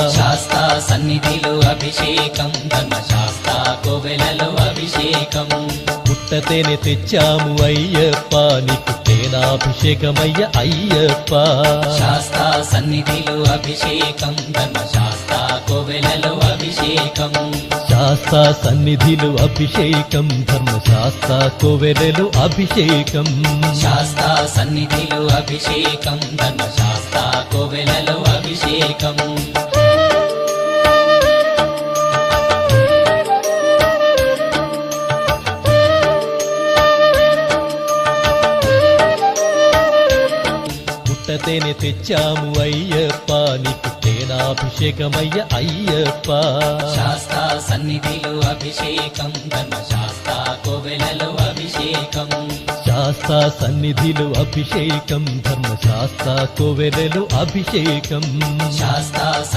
శాస్తా సన్నిధిలో అభిషేకం, ధర్మశాస్త్ర కోవెలలో అభిషేకం. పుట్టతేనె తెచ్చాము అయ్యప్ప, నీకు తేనాభిషేకమయ్య అయ్యప్ప. శాస్తా సన్నిధిలో అభిషేకం, ధర్మశాస్త్ర కోవెలలో అభిషేకం. శాస్త్ర సన్నిధిలో అభిషేకం, ధర్మశాస్త్ర కోవెలలో అభిషేకం. శాస్తా సన్నిధిలో అభిషేకం, ధర్మశాస్త్ర కోవెలలో అభిషేకం. పుట్టతేనె తెచ్చాము అయ్యప్ప, నీకు తేనాభిషేకమయ్య అయ్యప్ప. శాస్తా సన్నిధిలో అభిషేకం, ధర్మశాస్త్ర కోవెలలో అభిషేకం. శాస్త్ర సన్నిధిలో అభిషేకం, ధర్మశాస్త్ర కోవెలలో అభిషేకం. శాస్తా